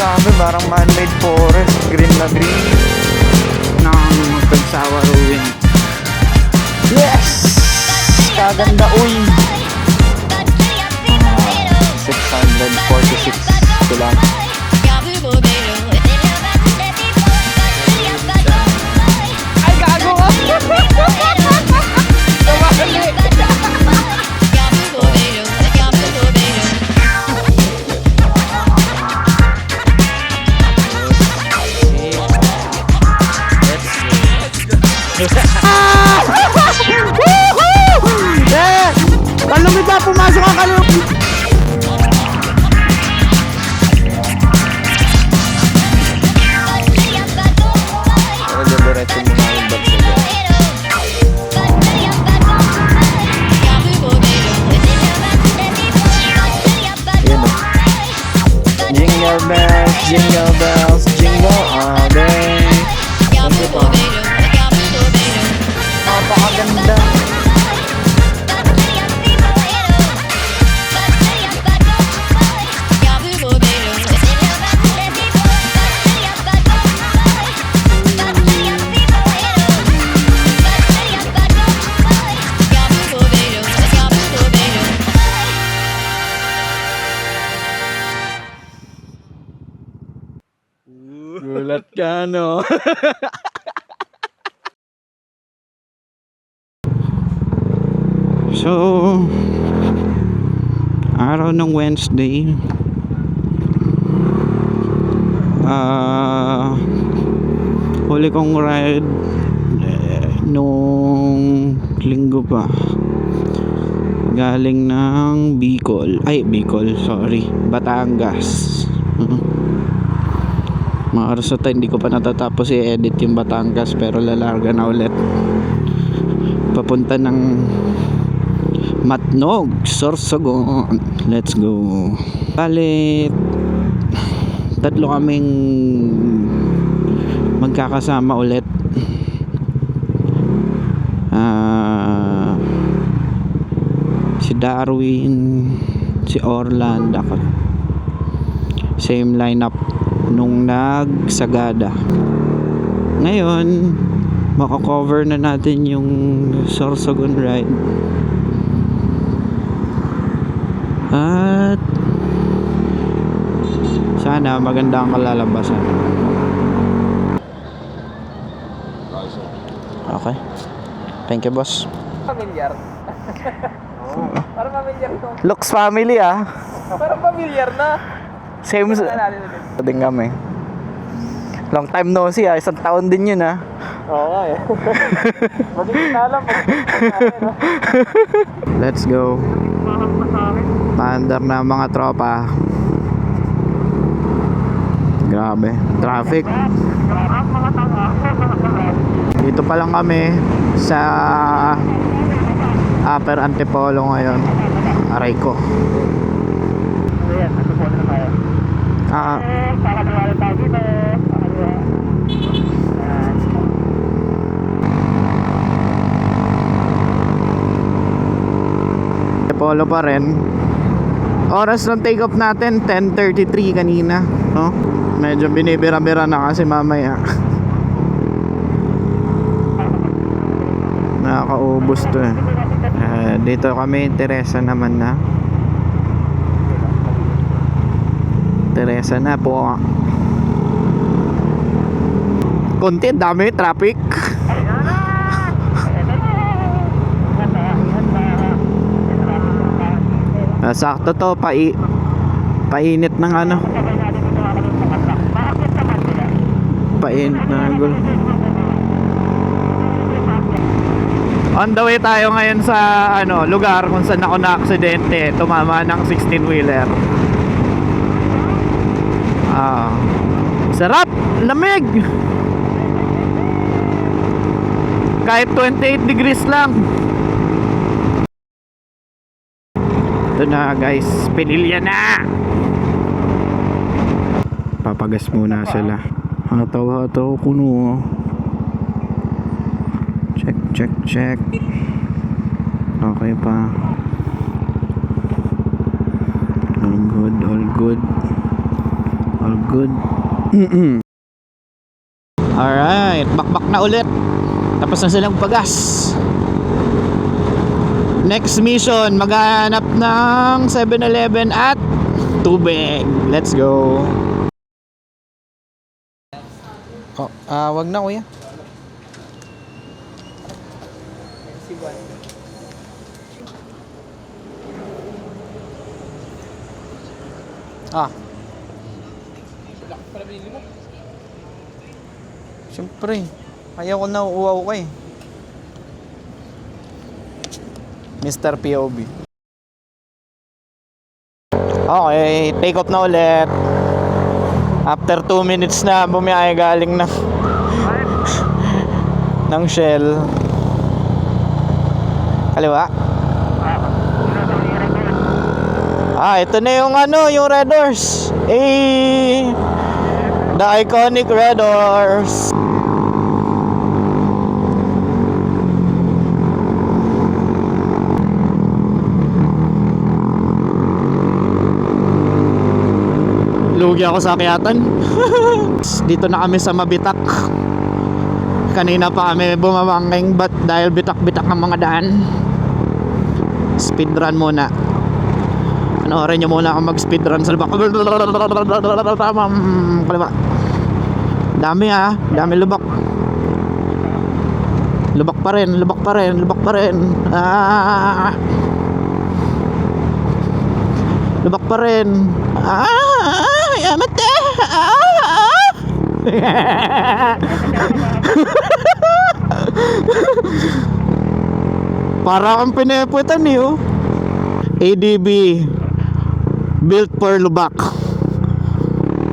Grabe, parang man-made forest. Green na green. Nang magpagsawa ruin. Yes! Kaganda, uy! 646 sila. Ay, gago ka! Kalumi pa, pumasok ang kalumi. Diretso mo na yung bagso dyan. Ayan o. Jingle bells, jingle bells, jingle all day. Ano pa? Napakaganda. Gulat ka, no? So, araw ng Wednesday. Huli kong ride nung linggo pa. Galing ng Bicol. Sorry. Batangas. Mga oras na tayo, hindi ko pa natatapos i-edit yung Batangas, pero lalarga na ulit papunta ng Matnog, Sorsogon. Let's go. Balik tatlo kaming magkakasama ulit. Si Darwin, si Orland, ako. Same lineup nung nagsagada. Ngayon mako-cover na natin yung Sorsogon ride at sana maganda ang kalalabasan. Okay, thank you, boss. Familiar. Parang familiar to. Looks family, ah. Parang familiar na. Same din kami. Long time no see, ah. Isang taon din yun, ah. Oo nga eh. Hindi kita alam. Let's go. Paandar na mga tropa. Grabe, traffic. Dito pa lang kami sa Upper Antipolo ngayon. Aray ko. Ayan, nagpupunta na tayo. Pakaliwala tayo dito. Antipolo pa rin. Oras ng take off natin 10:33 kanina, no? Medyo binibira-bira na kasi mamaya. Nakakaubos to eh. Dito kami, Teresa naman na. Teresa na po. Konti, dami traffic. Sakto to, painit ng ano. Painit na gulo. On the way tayo ngayon sa lugar kung saan ako na-aksidente, tumama ng 16-wheeler. Sarap, lamig. Kahit 28 degrees lang. Ito na guys, pinilya na. Papagas muna sila. Hataw-hataw kuno. Check. Okay pa. All good. good. Alright, bakbak na ulit. Tapos na silang pagas. Next mission, maghanap ng 7-Eleven at tubig. Let's go. Oh, wag na kuya. Siyempre, ayaw ko na uuaw ka eh. Mr. POB. Okay, take off na ulit. After 2 minutes na bumiyahe galing ng ng Shell. Kaliwa. Ito na yung yung Red Doors. The iconic Red Doors. Lugi ako sa akyatan. Dito na kami sa Mabitak. Kanina pa kami bumabangking dahil bitak-bitak ang mga daan. Speedrun muna. Panoorin nyo muna akong mag-speedrun sa lubak. Kaliwa. Dami dami lubak. Lubak pa rin. Lubak pa rin. Yamate. Para kang pineputan ADB built for lubak.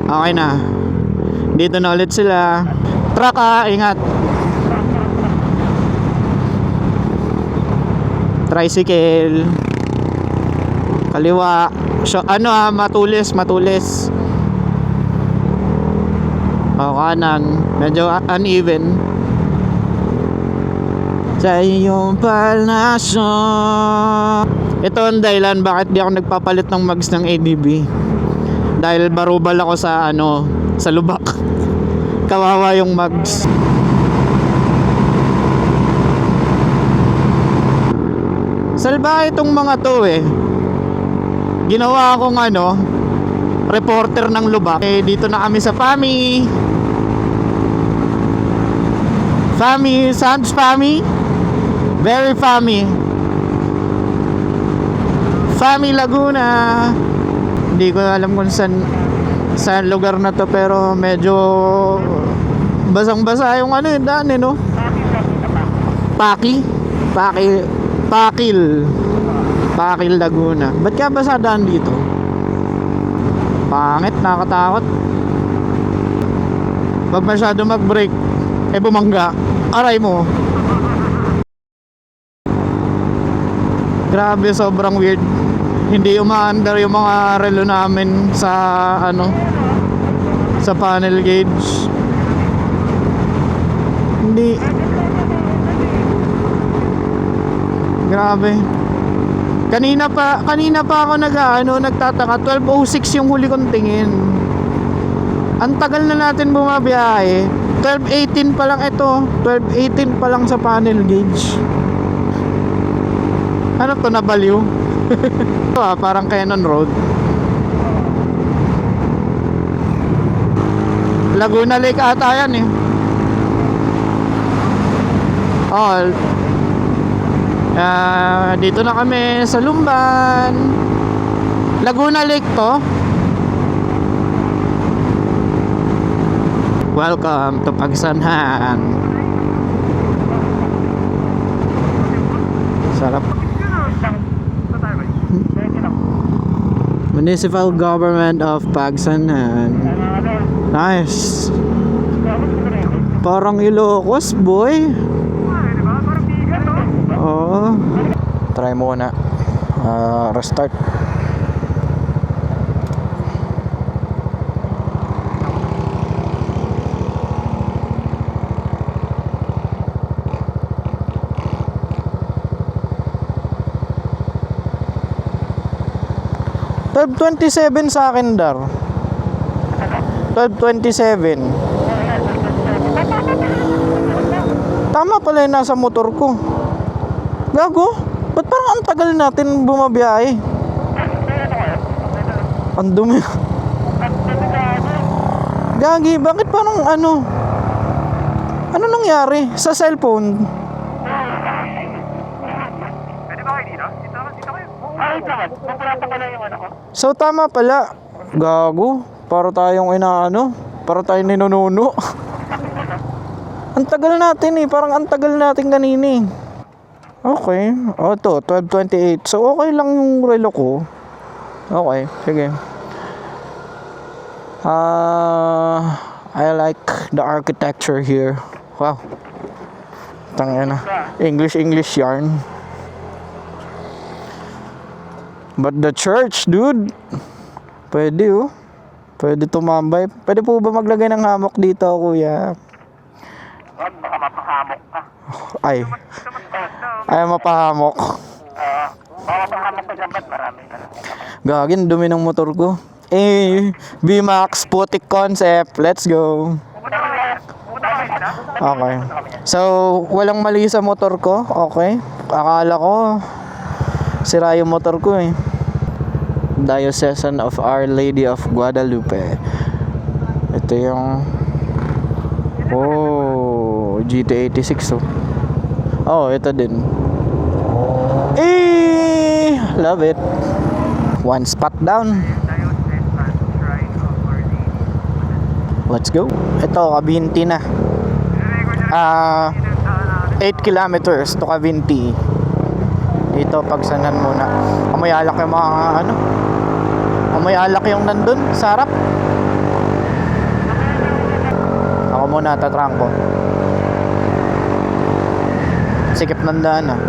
Okay na. Dito na ulit sila. Truck ingat. Tricycle. Kaliwa. Matulis. Kanan. Medyo uneven. Sa iyong palasyo. Ito ang dahilan bakit di ako nagpapalit ng mags ng ADB. Dahil barubal ako sa sa lubak. Kawawa yung mags. Salbahe itong mga to Ginawa akong reporter ng lubak. Dito na kami sa Fami. Sounds Fami. Very Fami. Fami Laguna. Hindi ko alam kung saan lugar na to, pero medyo basang-basa yung yung daan no? Pakil Laguna. Ba't kaya basa daan dito? Pangit, nakatakot. Pag masyado mag-brake bumangga. Aray mo. Grabe, sobrang weird. Hindi umaandar yung mga relo namin sa sa panel gauge. Hindi. Grabe. Kanina pa ako nagtataka. 12:06 yung huli kong tingin. Ang tagal na natin bumabiyahe. 12:18 pa lang ito. 12:18 pa lang sa panel gauge. Ano to, nabaliw? Parang Cannon Road. Laguna Lake ata yan dito na kami sa Lumban. Laguna Lake to. Welcome to Pagsanhan. Sarap. Municipal Government of Pagsanhan. Nice. Parang Ilocos, boy. Oo. Try muna. Restart. Tab 27 sa akin, Dar. 12:27. Tama pala yung nasa motor ko. Gago? Ba't parang ang tagal natin bumabiyahe? Ang dumi. Gagi, bakit parang ano? Ano nangyari sa cellphone? Pwede ba kayo dito? Dito kayo. Ay, saan? Pupunta ko na yung ano ko. So tama pala. Gago, para tayong inaano, para tayong ninununo. Ang tagal natin eh, parang ang tagal natin kanina eh. Okay, o to, 12:28. So okay lang yung relo ko. Okay, sige. I like the architecture here. Wow. Tangina. English yarn. But the church, dude. Pwede oh. Pwede tumambay. Pwede po ba maglagay ng hammock dito, kuya? Baka mapahamok ka. Ay. Ay, mapahamok. Baka mapahamok ka dyan, ba't marami ka lang? Gagin, dumi ng motor ko. VMAX Putik Concept. Let's go. Pupunta kayo dito? Okay. So, walang mali sa motor ko. Okay. Akala ko sira yung motor ko eh. Diocese of Our Lady of Guadalupe. Ito yung GT86 oh. Oh, ito din. Love it. One spot down. Let's go. Ito, Cavinti na. 8 kilometers to Cavinti. Dito, pagsanan muna. Amoy alak yung mga ano. Amoy alak yung nandun sa harap. Ako muna, tatrangko. Sikip ng daan ah.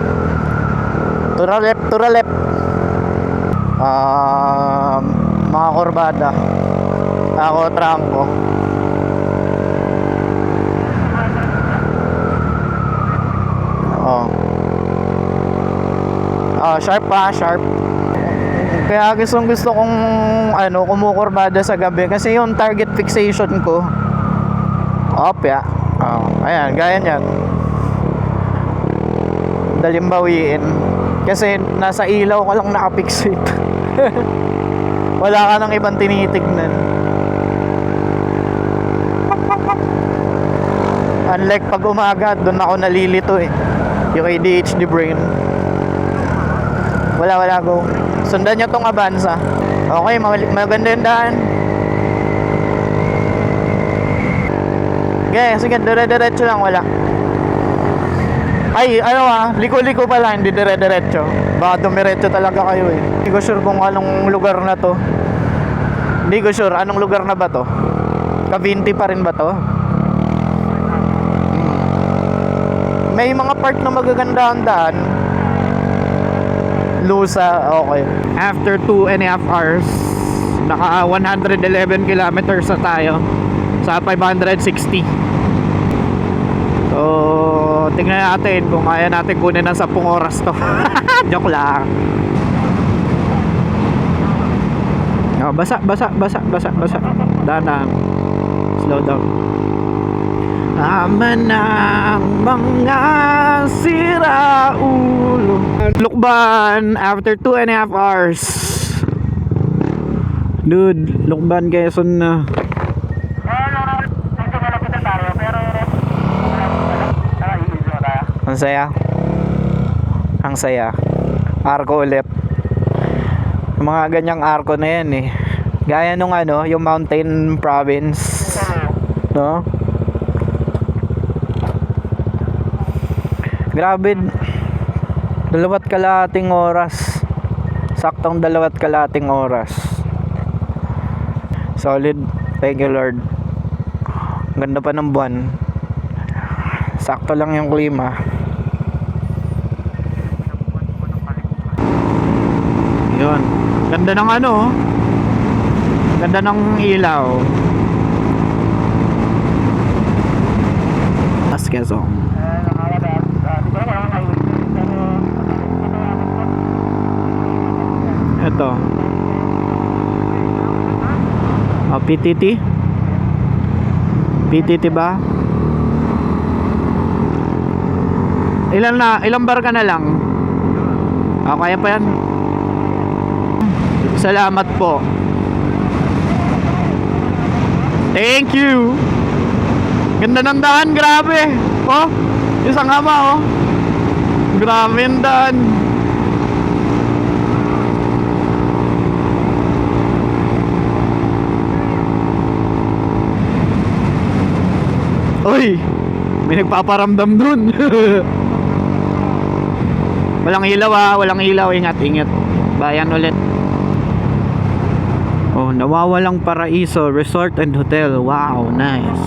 Tura left. Mga kurbada. Ako, trangko. Sharp pa, sharp. Kaya gusto kong kumukurbada sa gabi kasi yung target fixation ko. Opya. Ayan, gaya niyan. Daling bawiin. Kasi nasa ilaw ka lang nakapixate. Wala ka nang ibang tinitignan. Unlike pag umaga, doon ako nalilito eh. Yung ADHD brain. Wala, go. Sundan nyo tong Avanza. Okay, maganda yung daan. Okay, sige, dire-diretso lang, wala. Ay, liko-liko pala, hindi dire-diretso. Baka dumiretso talaga kayo eh. Hindi ko sure kung anong lugar na to. Hindi ko sure, anong lugar na ba to? Cavinti pa rin ba to? May mga part na magaganda ang daan. Lusa, okay. After 2.5 hours, naka 111 kilometers na tayo sa 560. So, tingnan natin kung kaya natin kunin ng 10 oras to. Joke lang. Basa. Dahan. Slow down. Tama ng mga siraulo. Lukban after 2.5 hours. Dude, Lukban, Quezon na. Ang saya. Arko ulit. Yung mga ganyang arko na yan eh. Gaya nung yung mountain province. No? Grabe. 2 kalahating oras. Saktong 2 kalahating oras. Solid. Thank you Lord. Ganda pa ng buwan. Sakto lang yung klima. Yun. Ganda ng ganda ng ilaw. As Quezon. Ito. PTT. PTT ba? Ilang bar ka na lang? Kaya pa yan. Salamat po. Thank you. Ganda ng daan, grabe. Oh, isang ama, oh. Grabe yung daan. Uy, may nagpaparamdam dun. Walang ilaw walang ilaw. Ingat, ingat. Bayan ulit. Oh, Nawawalang Paraiso Resort and Hotel. Wow, nice.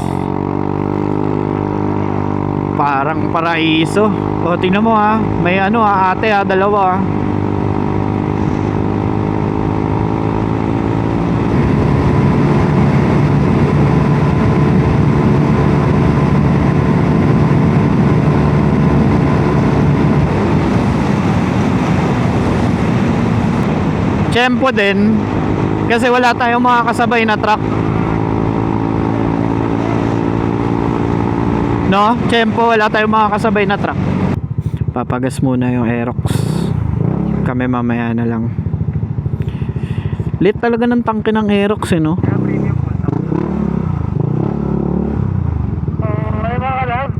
Parang paraiso. Oh, tingnan mo may ate dalawa. Tempo din kasi wala tayong mga kasabay na truck. No? Tempo, wala tayong mga kasabay na truck. Papagas muna yung Aerox. Kami mamaya na lang. Lit talaga ng tangke ng Aerox no? May mga love,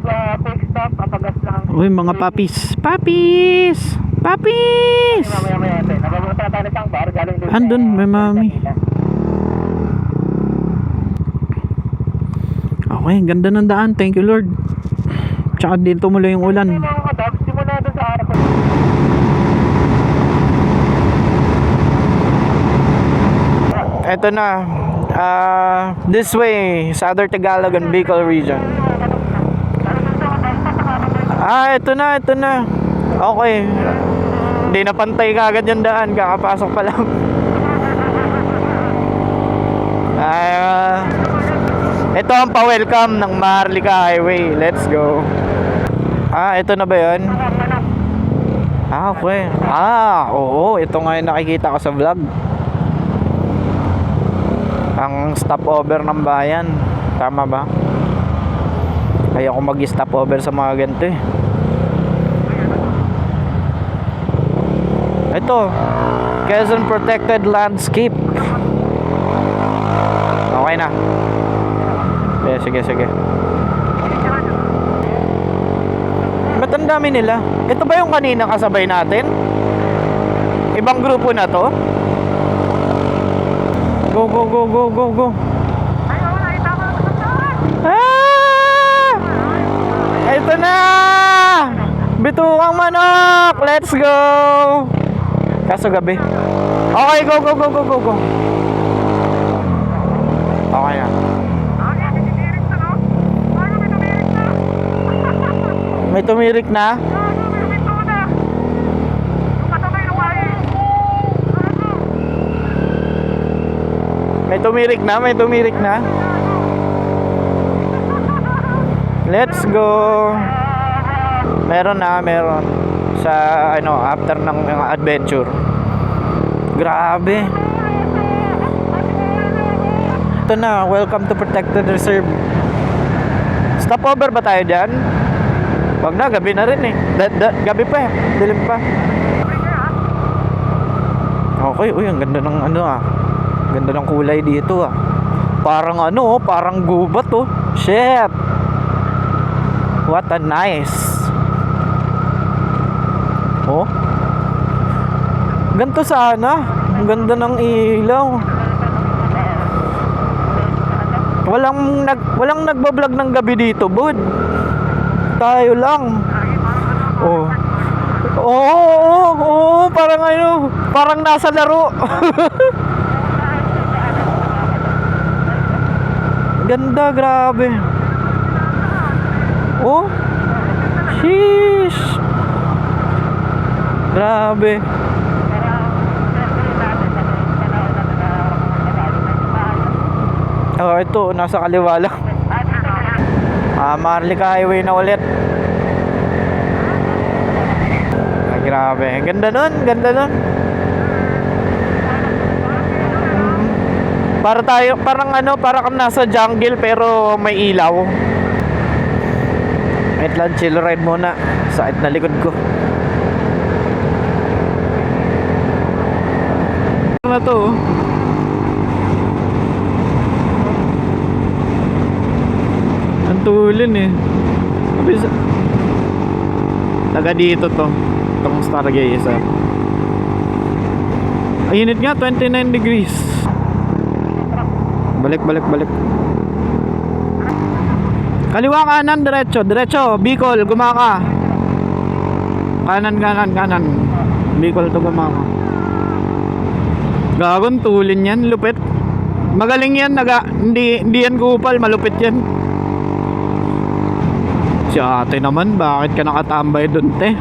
quick stop, papagas lang. Uy, mga papis. Papis! Papis! Mamaya ate, nababuta na tayo ng isang bar, galing doon. Andun, may mami. Okay, ganda ng daan. Thank you Lord. Tsaka din tumuloy yung ulan. May mga kadabs, simula doon sa araw. Eto na. This way, Southern Tagalog and Bicol region. Ito na. Okay. Hindi na pantay kagad yung daan. Kakapasok pa lang. Ito ang pa-welcome ng Maharlika Highway. Let's go. Ito na ba yun? Okay. Oo. Ito nga yung nakikita ko sa vlog. Ang stopover ng bayan. Tama ba? Ayoko mag-stopover sa mga ganito eh. Ito, Quezon Protected Landscape. Okay na. Sige. Ba't ang dami nila? Ito ba yung kanina kasabay natin? Ibang grupo na to? Go. Ito na! Bituang manok! Let's go! Kaso gabi. Okay, go. Okay na. May tumirik na? May tumirik na? Let's go. Meron sa after ng adventure. Grabe. Ito na, welcome to Protected Reserve. Stopover ba tayo dyan? Wag na, gabi na rin eh. Gabi pa eh, dilim pa. Okay, ang ganda ng ganda ng kulay dito Parang parang gubat Shit. What a nice. Ganto sana. Ang ganda ng ilaw. Walang nagbablog ng gabi dito, bud. Tayo lang. Parang nasa laro. Ganda, grabe. Sheesh. Grabe. Ito, nasa kaliwa lang. Maharlika Highway na ulit. Grabe. Ganda nun. Parang ano, parang kang nasa jungle pero may ilaw. Wait lang, chill ride muna. Sakit na likod ko. Ano na to? Ang tulin eh. Taga dito to. Itong Stargazer. Ay, init nga, 29 degrees. Balik. Kaliwa kanan, diretso. Bicol, Gumaka. Kanan. Bicol to Gumaka. Gagon, tulin yan, lupit. Magaling yan, hindi yan kupal, malupit yan. Si ate naman, bakit ka nakatambay dun, te?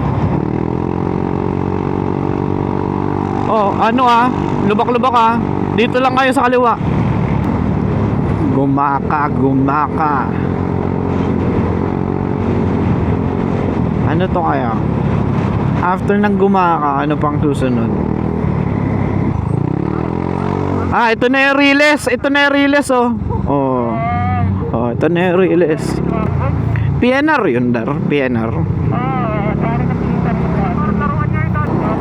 Oh, ano lubak-lubak dito lang kayo sa kaliwa. Gumaka. Ano to kaya? After ng Gumaka, ano pang susunod? Ito na yung Riles. Oh, ito na yung Riles. PNR yun, PNR.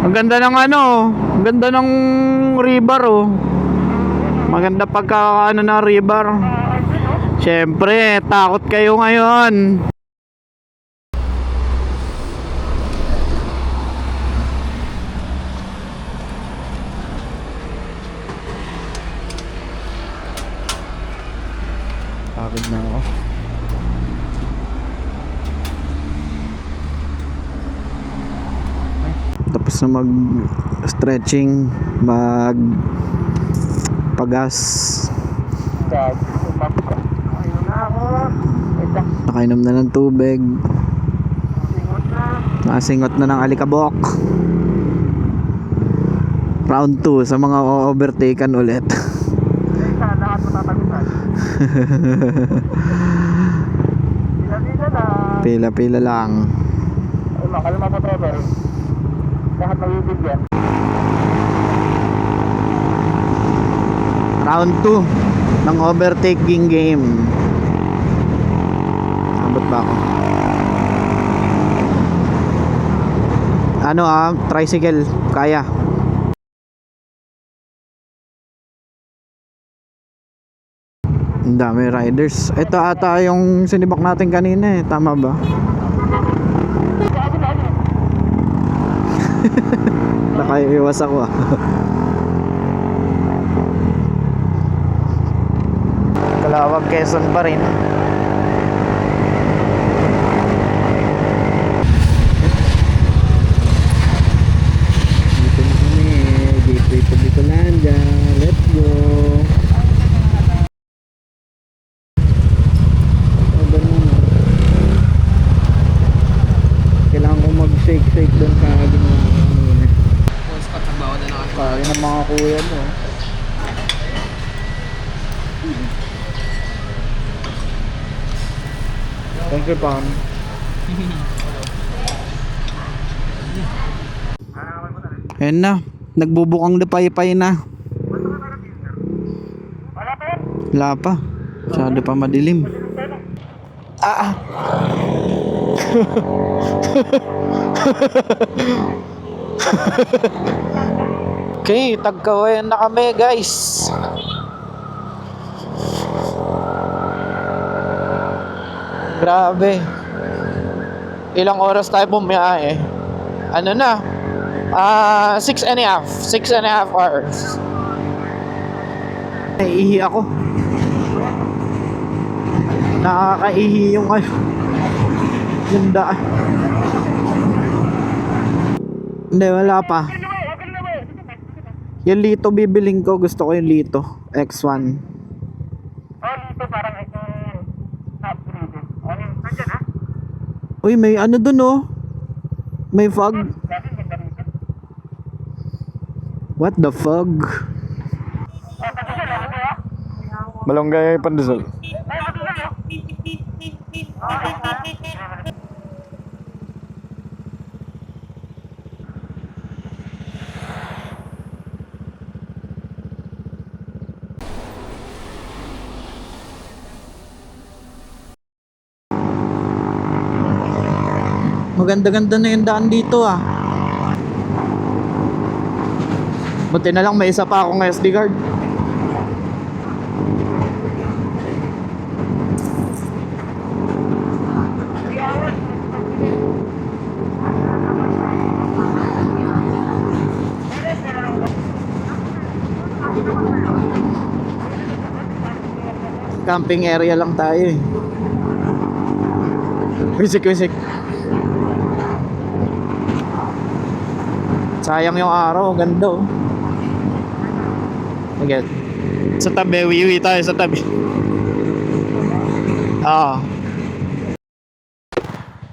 Ang ganda ng ang ganda ng river Maganda pagka na river. Siyempre, takot kayo ngayon. Pagod na ako. Tapos na mag-stretching, pagas. Nakainom na ng tubig. Nakasingot na ng alikabok. Round 2 sa mga overtaken ulit. Pila lang. Kalma po tayo. Lahat magibigyan. Round 2 ng overtaking game. Abot ba ako? Tricycle, kaya. Ang dami riders. Ito ata yung sinibak natin kanina tama ba? Nakaiwas ako Kalawag, Quezon pa rin. Dito na kami, gateway to Bicolanda. Let's go. Kailangan ko mag-shake doon sa ginawa ko kanina. Kaya ng mga kuya mo. Thank you, Pam. Ayan na, nagbubukang lipay-pay na. Wala pa. Masyado pa madilim. Okay, Tagkawayan na kami, guys. Grabe. Ilang oras tayo bumiyahe? Ano na? 6.5 hours. Naiihi ako. Nakakaihi yung yung daan. Hindi, wala pa. Yung Lito bibiling ko. Gusto ko yung Lito X1. Lito parang upgrade. Nandiyan Uy, may ano dun may fog. What the fog? Malunggay pandesal. maganda-ganda na yung daan dito ah. Buti na lang may isa pa akong SD card. Camping area lang tayo eh. Wisik. Sayang yung araw, ganda oh. Okay. Sa tabi, wiwi tayo sa tabi.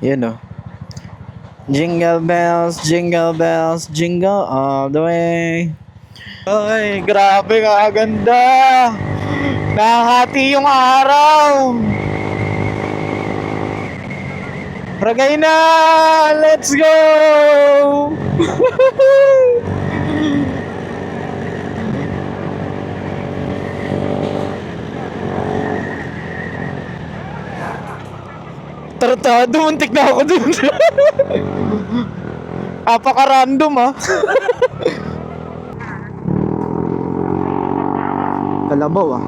Yun oh. Jingle bells, jingle all the way. Ay, grabe kaganda. Nakahati yung araw. Ragay na! Let's go! Tartado, muntik na ako dun. Apaka-random ah. Kalabaw ah.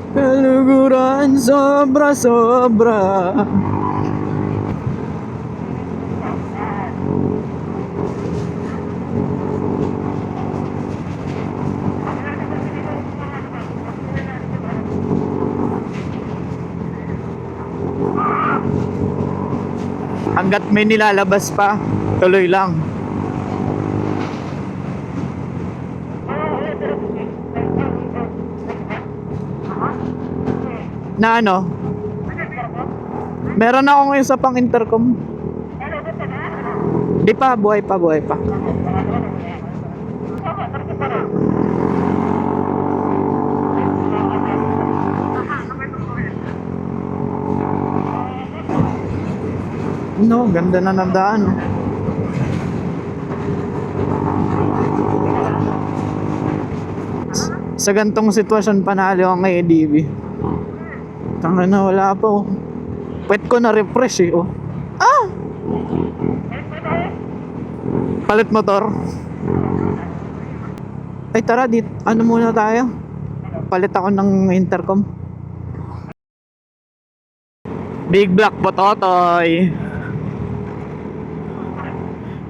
Kaluguran sobra-sobra. Hanggat may nilalabas pa, tuloy lang. Na ano? Meron akong isa pang intercom. Di pa, buhay pa. No, ganda na ng daan. Oh. Sa gantong sitwasyon panalo ang ADB. Tanga na, wala pa oh. Pwet ko na refresh eh oh. Ah! Palit motor. Ay tara, ano muna tayo? Palit ako ng intercom. Big Black Pototoy.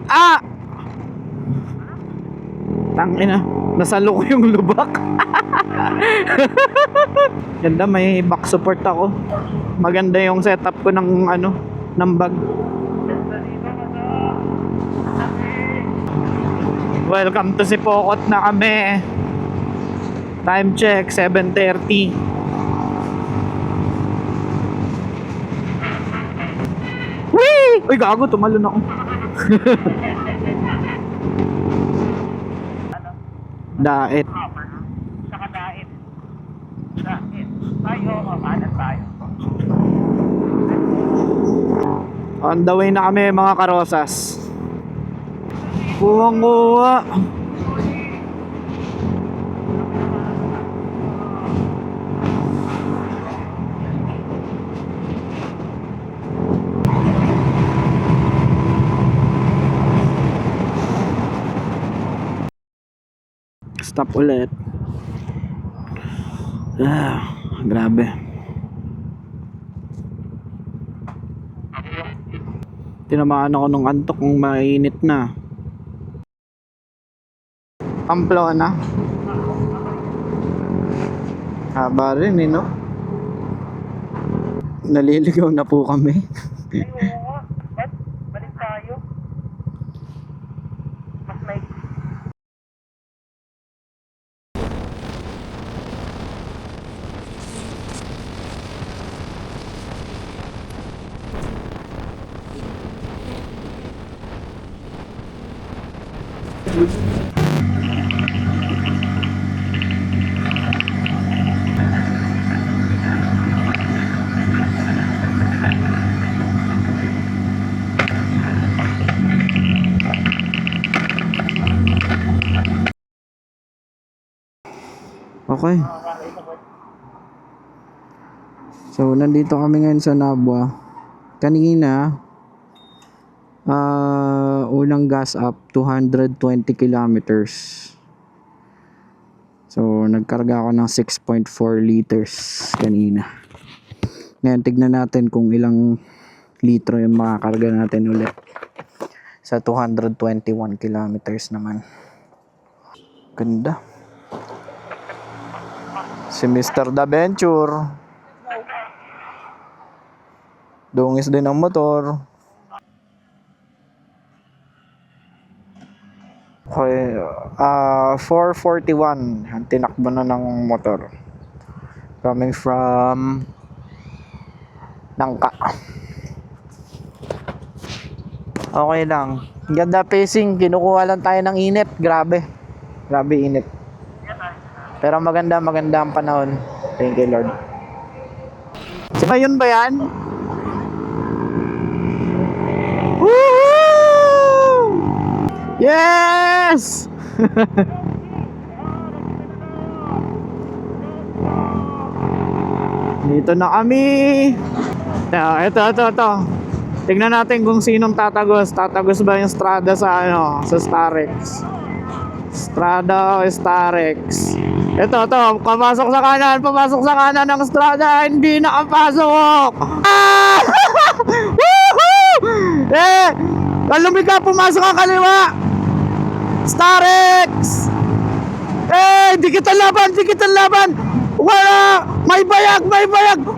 Ah! Tangina, nasalo ko yung lubak. Ganda, may back support ako. Maganda yung setup ko ng ng bag. Welcome to Sipokot na kami. Time check 7:30. Whee! Uy, gago, tumalon ako. Daet. Saka dait. Tayo, mamanan tayo. On the way na kami mga karosas. Kuwang-kuwa. Stop ulit. Grabe. Tinamaan ako ng antok kung mainit na. Pamplona. Haba rin eh, no? Naliligaw na po kami. Ay, oo. Balik tayo. Mas may... Okay. So, nandito kami ngayon sa Nabwa. Kanina, unang gas up, 220 kilometers. So, nagkarga ako ng 6.4 liters kanina. Ngayon, tignan natin kung ilang litro yung makakarga natin ulit. Sa 221 kilometers naman. Ganda. Si Mr. Daventure. Dungis din ang motor. Okay, 441 ang tinakbo na ng motor. Coming from Nangka. Okay lang. Ganda pacing, kinukuha lang tayo ng init. Grabe. Grabe init. Pero maganda ang panahon. Thank you, Lord. So, yun ba yan? Woohoo! Yes! Dito na kami. Ito. Tingnan natin kung sinong tatagos. Tatagos ba yung Strada sa sa Starex? Strada o Starex? Ito, papasok sa kanan ng Strada. Hindi nakapasok. Ah! Woohoo! Kalumika, pumasok ang kaliwa. Starex! Dikit ang laban. Wala! May bayag! Woohoo!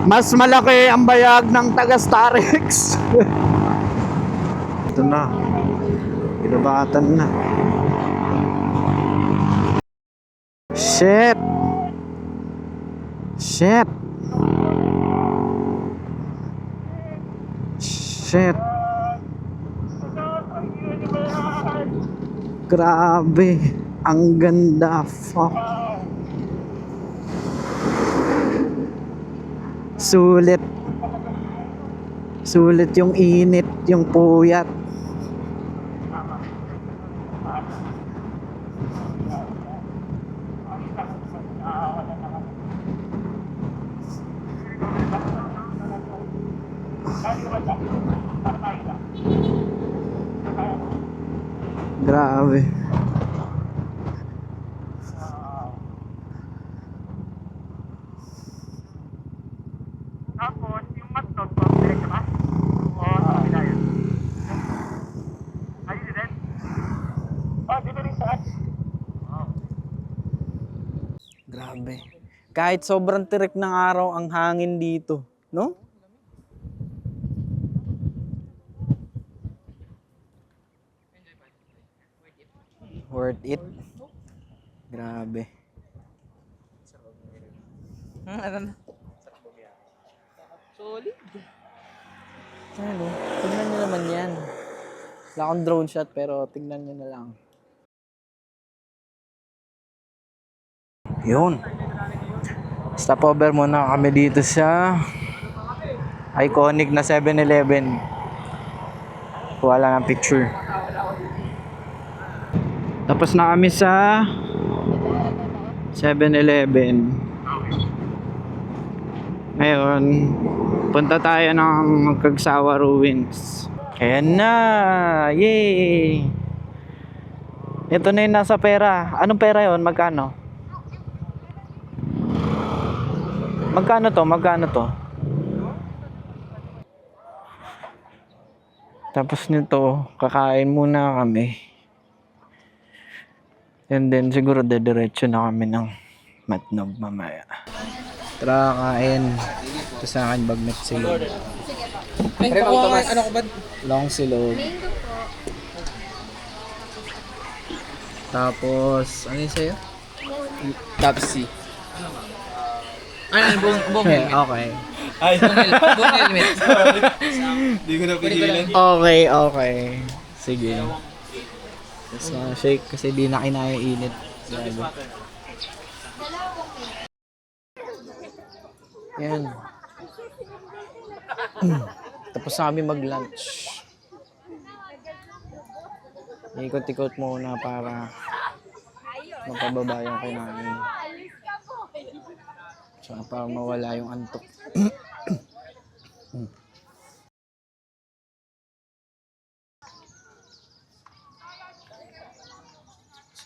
Mas malaki ang bayag ng taga Starex. Ito na. Pinabatan na. Shit. Grabe. Ang ganda. Fuck. Sulit yung init, yung puyat. Grabe. Tapos, yung matnog, diretso ba? O, sa yun. Ayun din? Dito rin saan? Grabe. Kahit sobrang tirik ng araw ang hangin dito, no? Worth it. Grabe. Solid. Ano? Tingnan nyo naman yan. Wala akong drone shot pero tingnan nyo na lang. Yun. Stopover muna kami dito sa iconic na 7-Eleven. Kuha lang ng picture. Tapos na kami sa 7-Eleven. Ngayon, punta tayo ng Kagsawa Ruins. Ayan na! Yay! Ito na yung nasa pera. Anong pera yon? Magkano? Magkano to? Tapos nito, kakain muna kami. And then siguro dediretso na kami ng Matnog mamaya. Tara, kain. Ito sa akin, bagnet silog. Ano ko ba? Long silog. Tapos, ano yung sa'yo? Tapsi. Ano, buong helmet. Okay. Buong helmet. Hindi ko na pigilan. Okay. Sige. Tapos shake kasi di na kinaya init. Grabe. Yan. Tapos na kami mag-lunch. Ikot-ikot muna para mapababa yung kinain. Tsaka para mawala yung antok.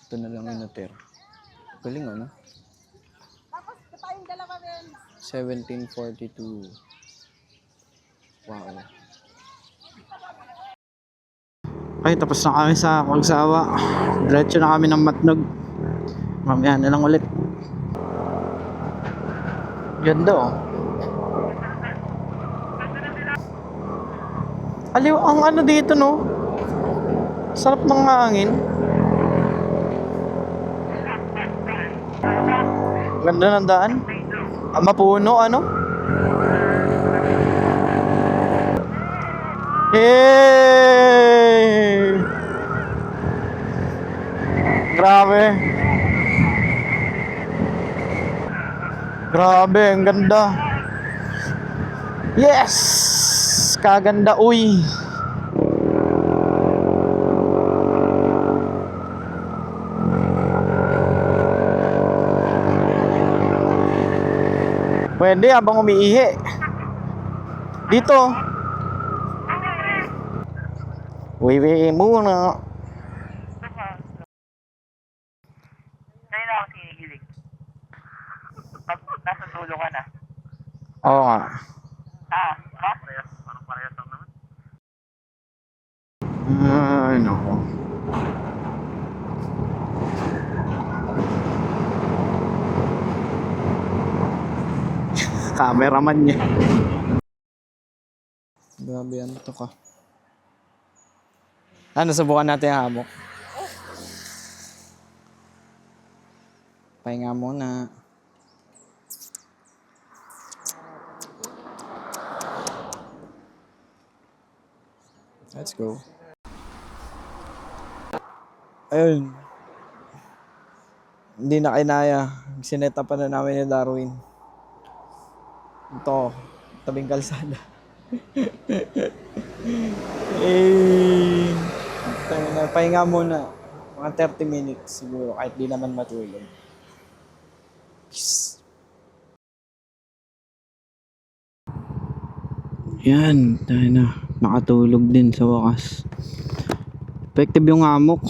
Ito na lang yung natira. Galing ano? 1742. Wow. Okay, tapos na kami sa Pagsawa. Diretso na kami ng Matnog. Mamaya na lang ulit. Ganda oh. Aliw, ang ano dito no? Sarap ng hangin. Ganda ng daan. Mapuno ano? Hey! Grabe. Grabe, ang ganda. Yes! Kaganda, uy. Pwede habang umiihi. Dito. Uwi muna. Ngayon ako sinigilig. Nasa dulo ka na. Oo nga. Ha? Parang parehas lang naman. Ay, nako. Cameraman niya. Grabe yan to ka. Ano, subukan natin yung hamok. Pahinga muna. Let's go. Ayun. Hindi na kinaya. Sineta pa na namin ni Darwin. Ito, tabing kalsada. Eh, pahinga muna. Mga 30 minutes siguro kahit di naman matulog. Peace. Yan, tayo na. Nakatulog din sa wakas. Effective yung hamok.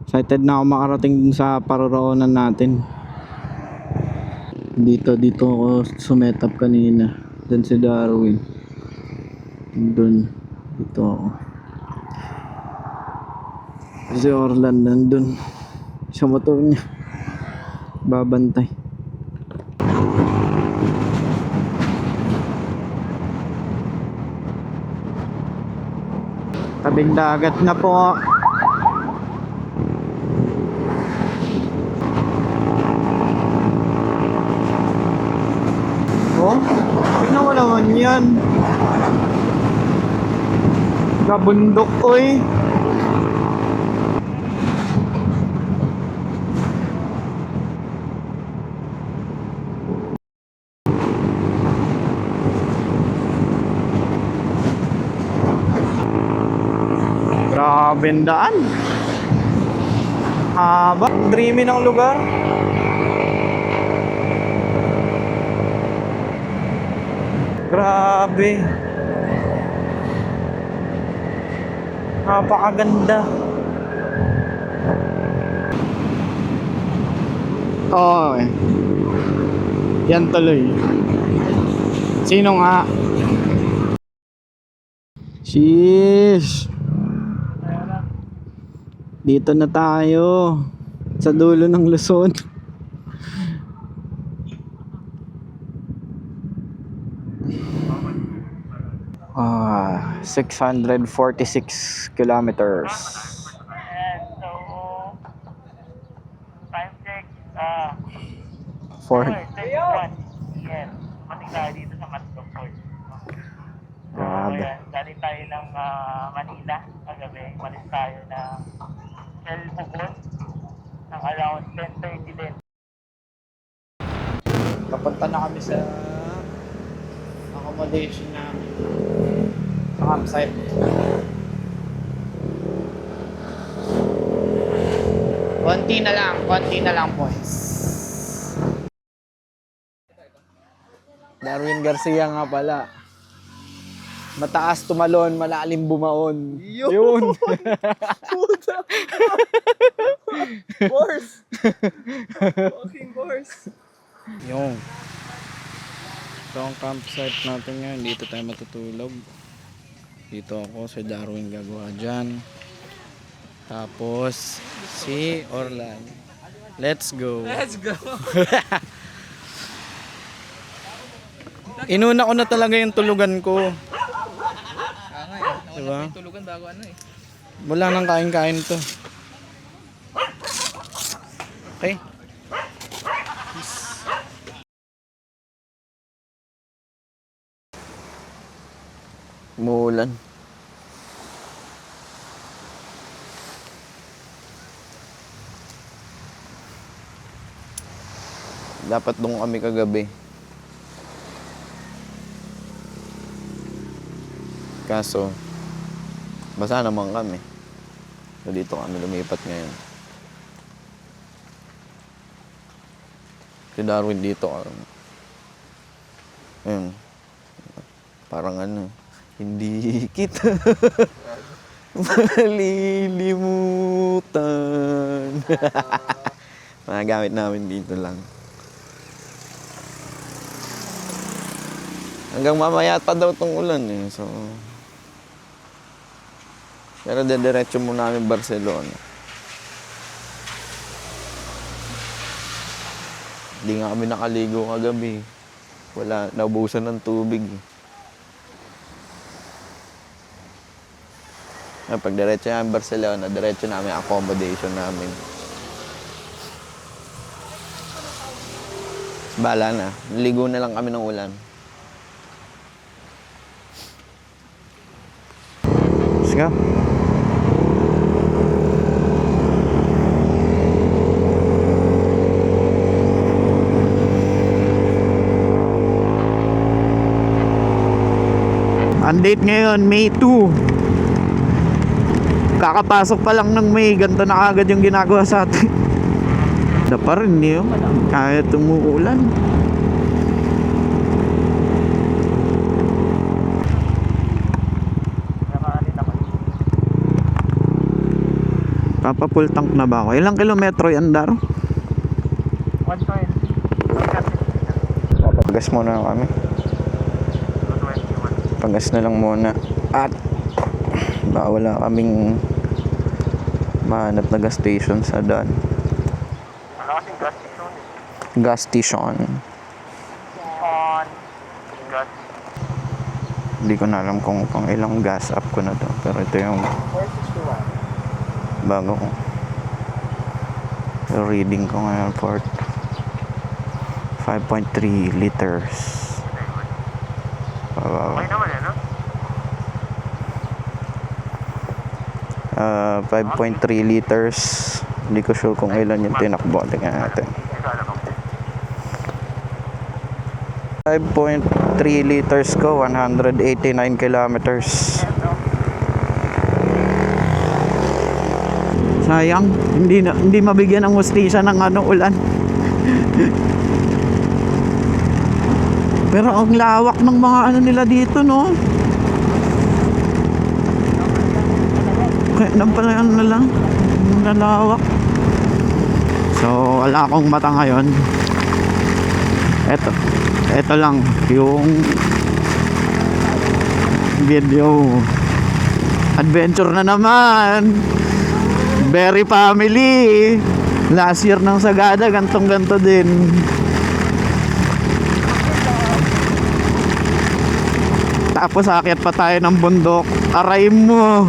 Excited na ako makarating dun sa paroroonan natin. Dito ako sumetap kanina. Dun si Darwin. Dun. Dito ako. Si Orlan nandun. Sa motor niya. Babantay. Tabing dagat na po. Oh, tignan mo naman yan. Gabundok, oy. Grabe ang daan. Haba. Dreamy ng lugar. Grabe. Napakaganda. Oo. Yan tuloy. Sino nga? Sheesh. Dito na tayo. Sa dulo ng Luzon. 646 kilometers. And so, time check, 4. 21 p.m. Mating tayo dito sa Matnog Port. Grabe. Ayan, galing tayo ng Manila kagabi. Malis tayo ng El Pugon ng around 10:30 din. Papunta na kami sa accommodation namin. Sa campsite. Konti na lang points. Darwin Garcia nga pala. Mataas tumalon, malalim bumaon. Yun. Puta. Horse. Fucking horse. Yung. Ito ang campsite natin ngayon. Dito tayo matutulog. Dito ako, si Darwin gagawa dyan. Tapos, si Orlan. Let's go. Let's go. Inuna ko na talaga yung tulugan ko. Diba? Tulugan bago ano eh. Wala nang kain-kain to. Okay. Umuulan. Dapat doon kami kagabi. Kaso, basa naman kami. So dito kami lumipat ngayon. Si Darwin dito. Ayun. Parang ano, hindi kita malilimutan. Mga gamit namin dito lang. Hanggang mamaya pa daw tong ulan eh. So, pero dediretso muna namin Barcelona. Hindi nga kami nakaligo kagabi. Wala, naubusan ng tubig. Pag diretso namin Barcelona, diretso namin accommodation namin. Bala na. Ligo na lang kami ng ulan. Let's go. Ang date ngayon, May 2. Kakapasok pa lang ng May, ganito na agad yung ginagawa sa atin. Da pa rin yun, kahit umuulan. Papa full tank na ba ako? Ilang kilometro yan, Dar? 120. Papagas muna kami. 221. Pagas na lang muna. At baka wala kaming mahanap na gas station sa daan. Ano kasing gas station? Gas station. On. Gas. Hindi ko na alam kung pang ilang gas up ko na to. Pero ito yung 461. bago ko. So, reading ko ngayon for 5.3 liters. Okay naman eh, no? 5.3 liters. Hindi ko sure kung ilan yung tinakbo. Tingnan natin. 5.3 liters ko, 189 kilometers. Sayang, hindi mabigyan ng hustisya ng ulan. Pero ang lawak ng mga nila dito, no? Kaya nampalayan na lang. Nalawak. So, wala akong mata ngayon. Ito lang yung video. Adventure na naman. Very family. Last year ng Sagada, gantong-ganto din. Tapos aakyat pa tayo ng bundok. Aray mo.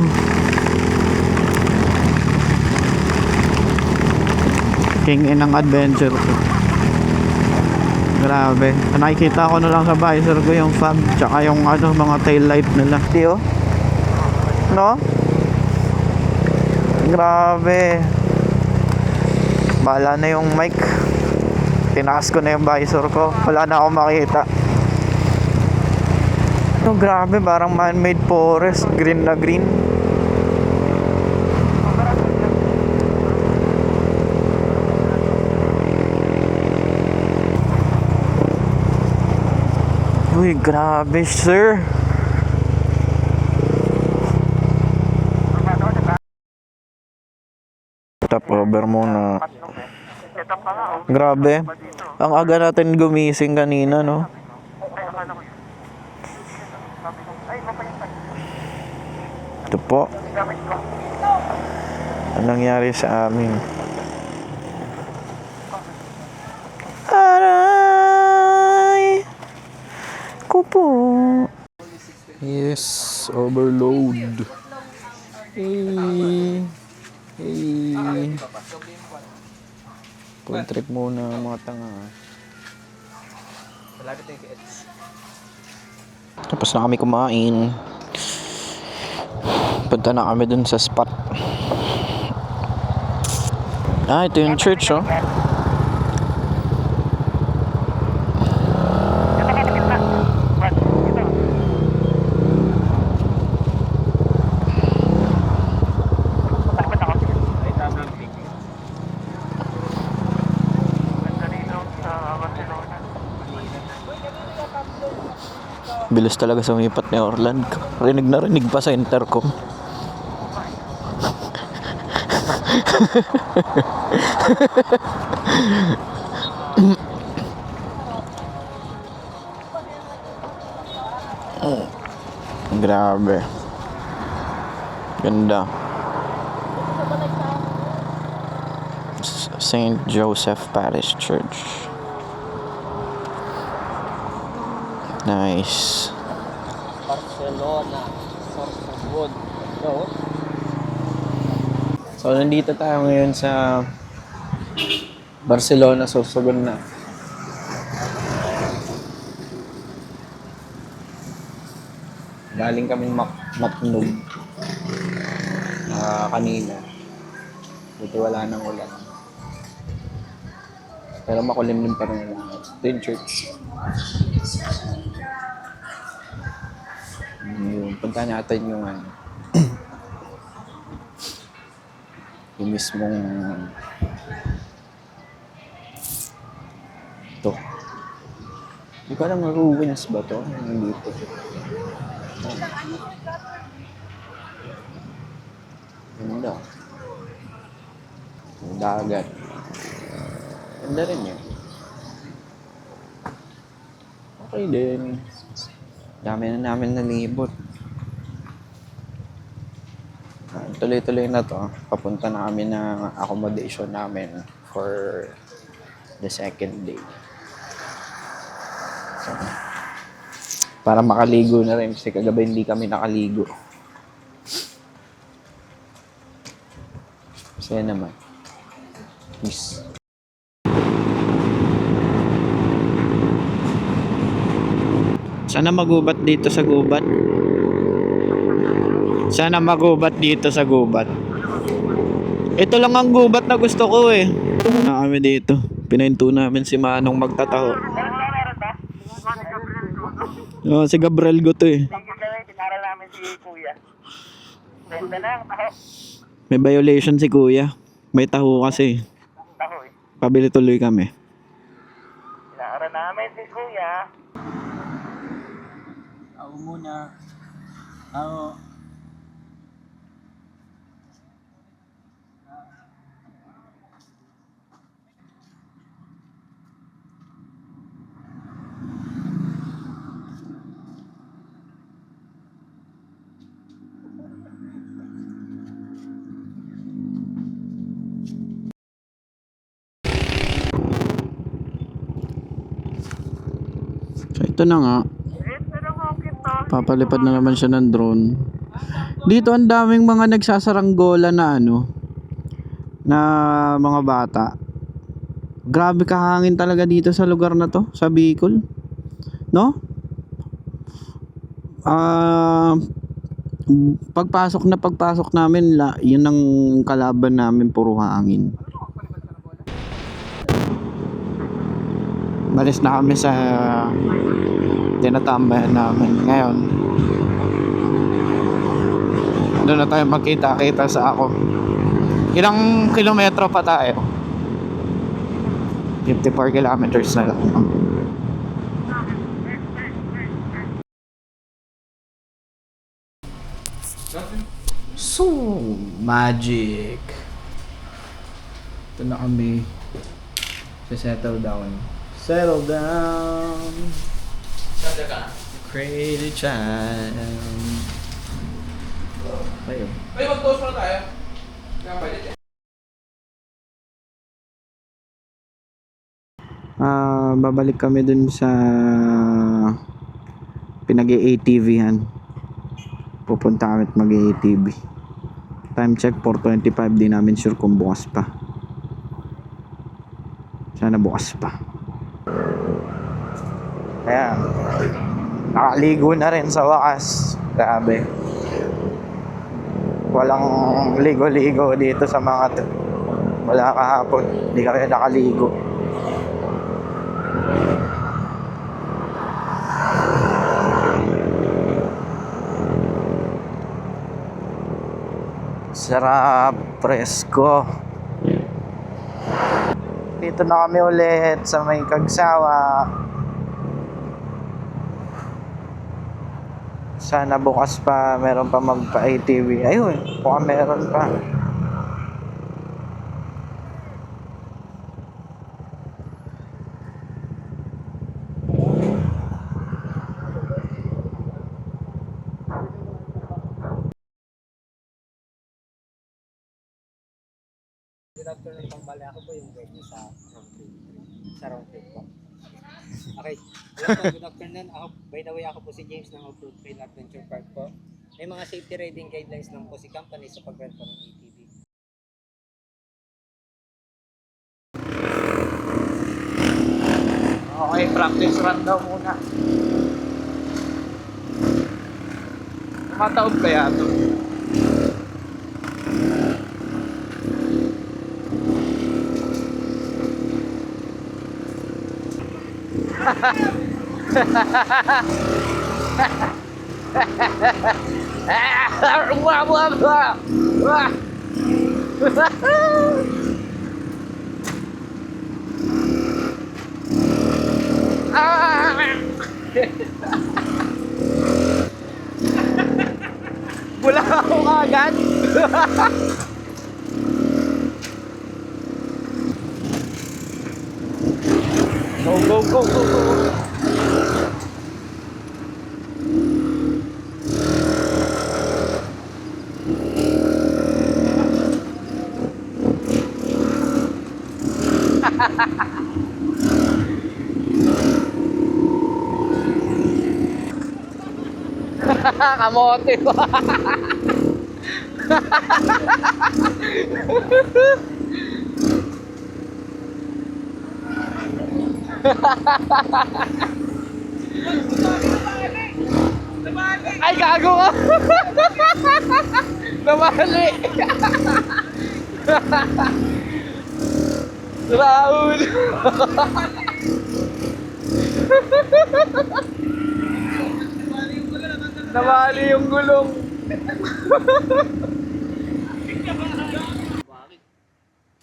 King in ang adventure ko. Grabe. Nakikita ko na lang sa visor ko yung fog tsaka yung mga tail light nila. Tiyo? No? Grabe. Bala na yung mic. Tinaas ko na yung visor ko. Wala na akong makita. Oh, grabe, parang man-made forest. Green na green. Uy, grabe, sir. Top over muna. Ito pa nga, oh. Grabe. Ang aga natin gumising kanina, no? Ito po. Anong nangyari sa amin? Aray! Ko po. Yes, overload. Hey. Hey. Full trip muna mga tanga. Tapos na kami kumain. Punta na kami dun sa spot. Ah, ito yung church, oh. Bilis talaga sumipat ni Orland. Rinig na rinig pa sa intercom. Grabe. Ganda. St. Joseph Parish Church. Nice. Barcelona, Sorsogon. So, nandito tayo ngayon sa Barcelona, Sorsogon na. Galing kami Matnog kanina. Buti wala nang ulan. Pero makulimlim pa rin lang. Ito yung church. Yung punta natin yung yung mismong ito. Hindi ko alam ruins ba to? Nandito. Ganda. Ang dagat. Ganda rin yun. Okay din. Dami na namin nalibot. Tuloy-tuloy na to. Papunta na kami ng accommodation namin for the second day. So, para makaligo na rin kasi kagabi hindi kami nakaligo. Masaya naman. Peace. Sana magubat dito sa gubat. Sana magubat dito sa gubat. Ito lang ang gubat na gusto ko eh. Na kami dito. Pinahinto namin si Manong magtataho. Oh, si Gabriel Go to eh. Tinaral namin si Kuya. Ganda na ang taho. May violation si Kuya. May taho kasi. Taho eh. Pabili tuloy kami. Tinaral namin si Kuya. Ako muna. Ako. So ito na nga. Papalipad na naman siya ng drone. Dito ang daming mga nagsasaranggola na na mga bata. Grabe kahangin talaga dito sa lugar na to, sa Bicol. No? Pagpasok namin, yun ang kalaban namin, puro hangin. Balis na kami sa tinatambayan namin ngayon. Doon na tayo magkita-kita sa ako. Ilang kilometro pa tayo? 54 kilometers na lang. So, magic. Ito na kami. Settle down. Settle down. Crazy time. Ayun. Babalik kami dun sa pinag-ATV-han. Pupunta kami at mag-ATV. Time check 4:25, di namin sure kung bukas pa. Sana bukas pa. Ayan. Nakaligo na rin sa wakas. Grabe. Walang ligo-ligo dito sa mga wala kahapon. Hindi kami nakaligo. Sarap, presko. Dito na kami ulit sa may Kagsawa. Sana bukas pa meron pa magpa-ATV. Ayun, baka meron pa. Good afternoon, Pambala. Ako po yung guide niyo sa round trip po. Okay. Hello po, good afternoon. Ako, by the way, ako po si James ng Off-Road Trail Adventure Park po. May mga safety riding guidelines lang po si company sa pag-rent po ng ATV. Okay, practice run daw muna. Mataob kaya ito? Wala ako agad. Go, go, go, go, go. Kamote ko. Ay, gago ka. Namali. Raul. Namali yung gulong.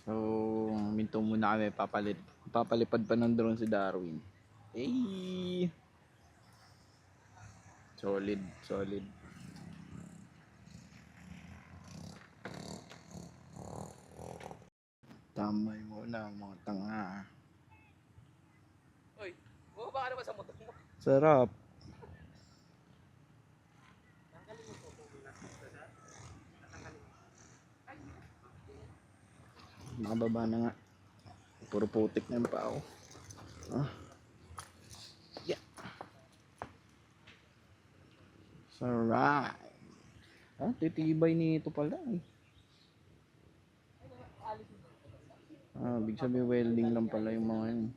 So, minto muna kami papalipad pa ng drone si Darwin. Hey! Solid, solid. Tamay muna mga tanga. Uy, bumaba ka naman sa motor mo. Sarap. Nakababa na nga. Puro putik na yung pao. Ah. Yeah. Sarap. Ah, titibay nito pala eh. Ah, big sabihin welding lang pala yung mga yun.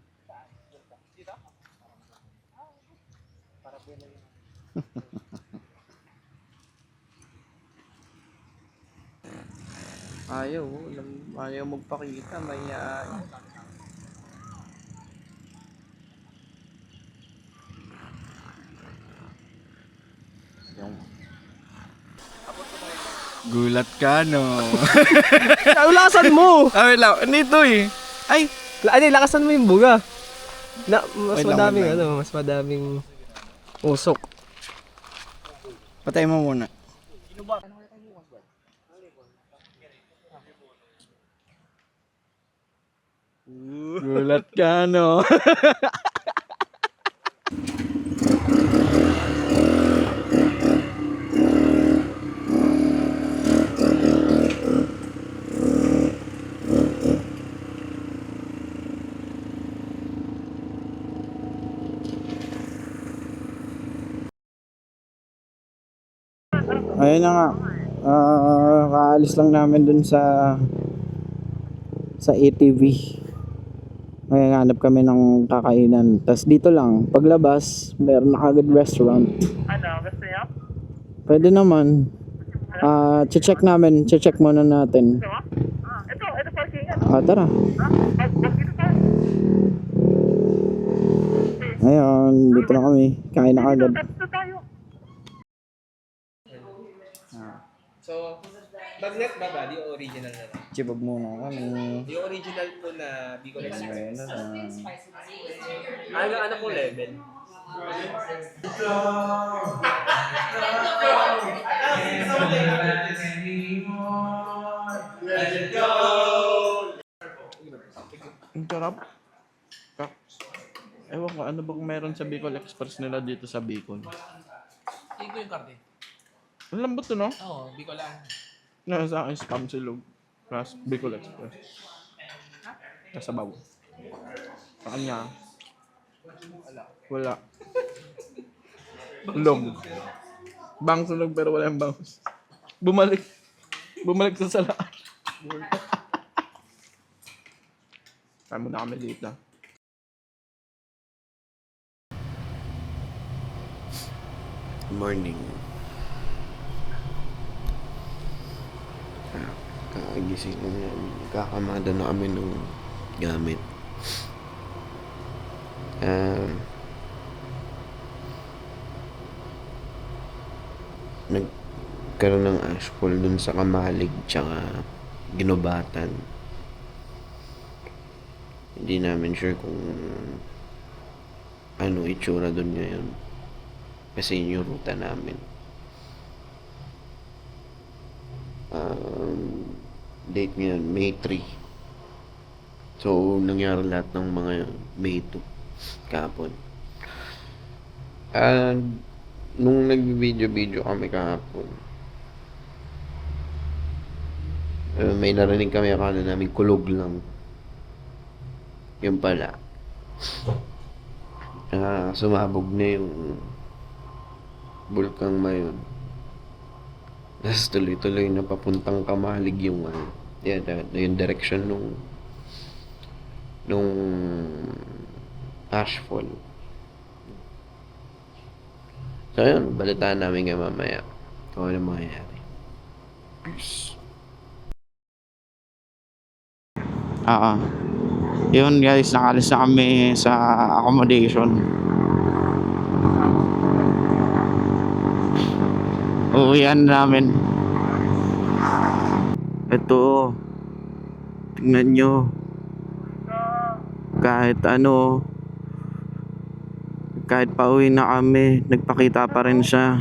Ayaw magpakita, may gulat ka, no? Lakasan mo! Ah, wait lang. Nito eh. Ay! Lakasan mo yung buga. Mas Wait lang, madaming wait lang. mas madaming usok. Patay mo muna. Gulat ka, no? Ayun na nga. Kaalis lang namin dun sa ATV. May hanap kami ng kakainan. Tapos dito lang, paglabas, meron na kagad restaurant. Ano, gusto niyo? Pwede naman. Check namin. Check muna natin. Ito, ito parkingan. Tara. Dito tayo. Ngayon, dito na kami. Kain na kagad. Dito tayo. So, bagnet ba ba? Di original na lang. Chibog muna kami. Yung original po na Bicol Express. Ayun na. Hanggang ano po level? Ang sarap. Ewan ko, ano bang meron sa Bicol Express nila dito sa Bicol? Ito yung karte. Ang lambot to, no? Oo, Bicol lang. Nasa akin, spam silog. Plus Bicol Express. Kasabaw. Sa kanya, wala. Long. Bang sunog pero wala yung bangus. Bumalik. Bumalik sa salaan. Kaya muna kami dito. Morning. Kakagising na namin. Kakamada na kami ng gamit. Nagkaroon ng ashfall dun sa Kamalig tsaka Ginobatan. Hindi namin sure kung ano itsura dun ngayon. Kasi yun yung ruta namin. Date ngayon, May 3. So, nangyari lahat ng mga May 2 kahapon. And nung nag-video kami kahapon, may narinig kami, akala namin kulog lang. Yun pala. Sumabog na yung bulkang Mayon. Tapos tuloy-tuloy na papuntang Kamalig yung yung direction nung ashfall. So yun, balitaan namin nga mamaya kung ano mangyayari. Peace. Yun guys, nakalis na kami sa accommodation. Uwian namin. Ito, tingnan nyo. Kahit pauwi na kami, nagpakita pa rin siya.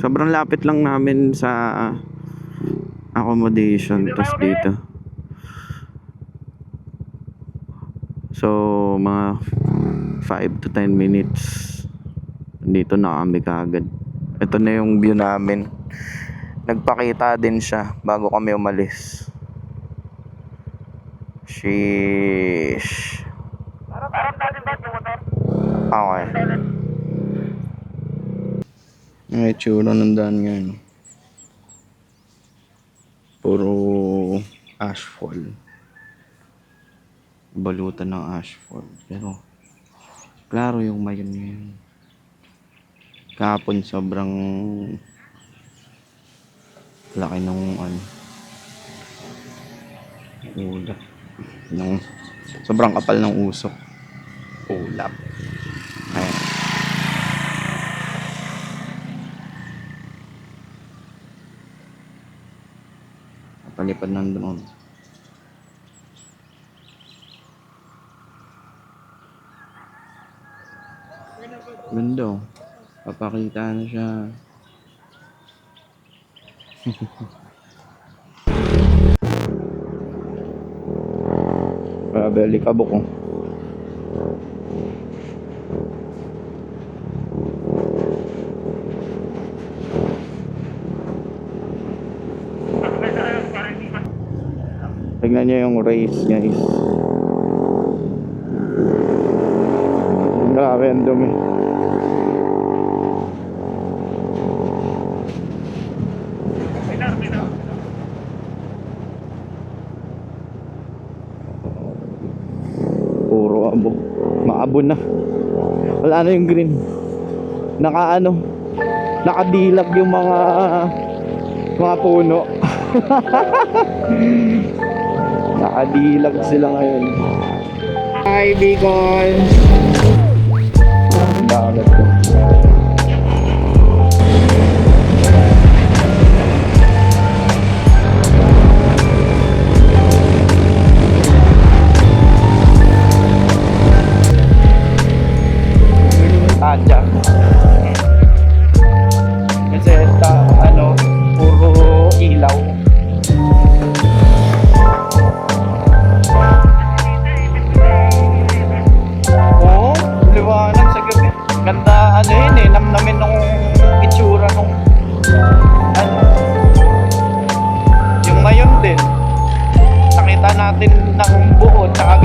Sobrang lapit lang namin sa accommodation. Tapos dito. So, mga 5 to 10 minutes. Dito na kami kaagad. Ito na yung view namin. Nagpakita din siya bago kami umalis. Sheesh. Parang dati ba yung motor? Okay. Ang itsura ng daan ngayon. Puro ashfall. Balutan ng ashfall. Pero, klaro yung Mayon ngayon. Kahapon sobrang laki ng ulap. Sobrang kapal ng usok. Ulap. Ayan. Palipad ng drone. Ganda oh. Papakita na siya. Babalik kabok oh. Tignan niyo yung race, guys. Grabe ang dumi. Puro abo. Maabo na. Wala na yung green. Nakadilag yung mga puno. Nakadilag sila ngayon. Hi, Bicol! Dagat ko. Tadya. Kasi puro ilaw. Oo, liwanag sa gabi. Ganda namnamin nung itsura nung yung ngayon din. Nakita natin ng buo tsaka